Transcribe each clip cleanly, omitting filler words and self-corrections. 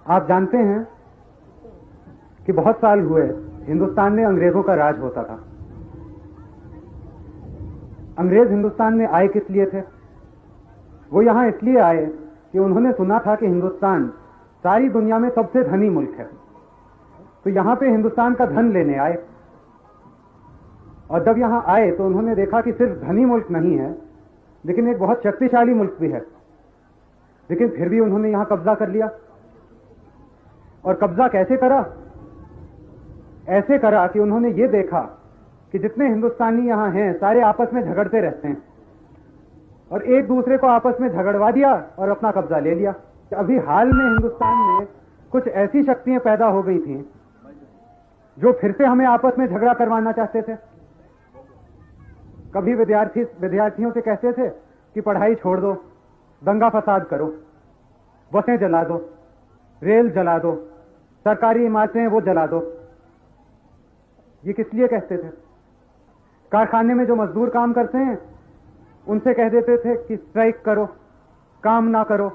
आप जानते हैं कि बहुत साल हुए हिंदुस्तान में अंग्रेजों का राज होता था। अंग्रेज हिंदुस्तान में आए किस लिए थे? वो यहां इसलिए आए कि उन्होंने सुना था कि हिंदुस्तान सारी दुनिया में सबसे धनी मुल्क है, तो यहां पे हिंदुस्तान का धन लेने आए। और जब यहां आए तो उन्होंने देखा कि सिर्फ धनी मुल्क नहीं है, लेकिन एक बहुत शक्तिशाली मुल्क भी है। लेकिन फिर भी उन्होंने यहां कब्जा कर लिया। और कब्जा कैसे करा? ऐसे करा कि उन्होंने ये देखा कि जितने हिंदुस्तानी यहां हैं सारे आपस में झगड़ते रहते हैं, और एक दूसरे को आपस में झगड़वा दिया और अपना कब्जा ले लिया। अभी हाल में हिंदुस्तान में कुछ ऐसी शक्तियां पैदा हो गई थी जो फिर से हमें आपस में झगड़ा करवाना चाहते थे। कभी विद्यार्थियों से कहते थे कि पढ़ाई छोड़ दो, दंगा फसाद करो, बसें जला दो, रेल जला दो, सरकारी इमारतें वो जला दो। ये किस लिए कहते थे? कारखाने में जो मजदूर काम करते हैं उनसे कह देते थे कि स्ट्राइक करो, काम ना करो।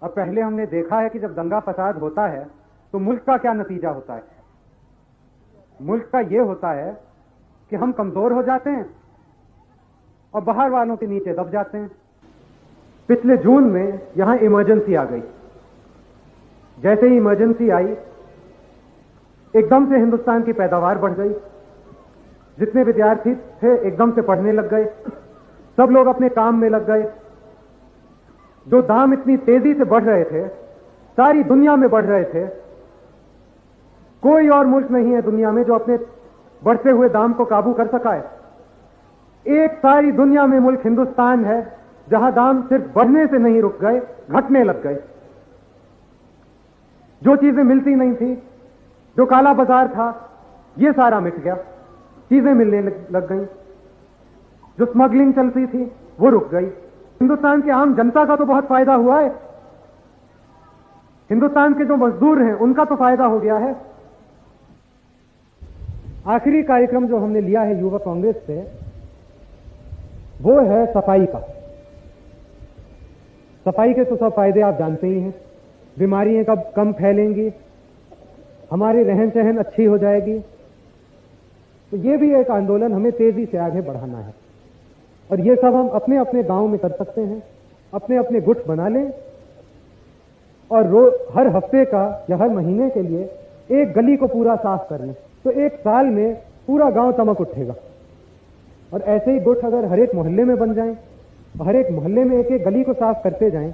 अब पहले हमने देखा है कि जब दंगा फसाद होता है तो मुल्क का क्या नतीजा होता है। मुल्क का यह होता है कि हम कमजोर हो जाते हैं और बाहर वालों के नीचे दब जाते हैं। पिछले जून में यहां इमरजेंसी आ गई। जैसे ही इमरजेंसी आई, एकदम से हिंदुस्तान की पैदावार बढ़ गई। जितने विद्यार्थी थे एकदम से पढ़ने लग गए, सब लोग अपने काम में लग गए। जो दाम इतनी तेजी से बढ़ रहे थे, सारी दुनिया में बढ़ रहे थे। कोई और मुल्क नहीं है दुनिया में जो अपने बढ़ते हुए दाम को काबू कर सका है। एक सारी दुनिया में मुल्क हिंदुस्तान है जहां दाम सिर्फ बढ़ने से नहीं रुक गए, घटने लग गए। जो चीजें मिलती नहीं थी, जो काला बाजार था, ये सारा मिट गया, चीजें मिलने लग गई। जो स्मगलिंग चलती थी वो रुक गई। हिंदुस्तान की आम जनता का तो बहुत फायदा हुआ है। हिंदुस्तान के जो मजदूर हैं उनका तो फायदा हो गया है। आखिरी कार्यक्रम जो हमने लिया है युवा कांग्रेस से, वो है सफाई का। सफाई के तो सब फायदे आप जानते ही हैं। बीमारियां कम फैलेंगी, हमारी रहन सहन अच्छी हो जाएगी। तो ये भी एक आंदोलन हमें तेजी से आगे बढ़ाना है, और ये सब हम अपने अपने गांव में कर सकते हैं। अपने अपने गुट बना लें और हर हफ्ते का या हर महीने के लिए एक गली को पूरा साफ कर लें, तो एक साल में पूरा गांव चमक उठेगा। और ऐसे ही गुट अगर हर एक मोहल्ले में बन जाएं, हर एक मोहल्ले में एक एक गली को साफ करते जाएं,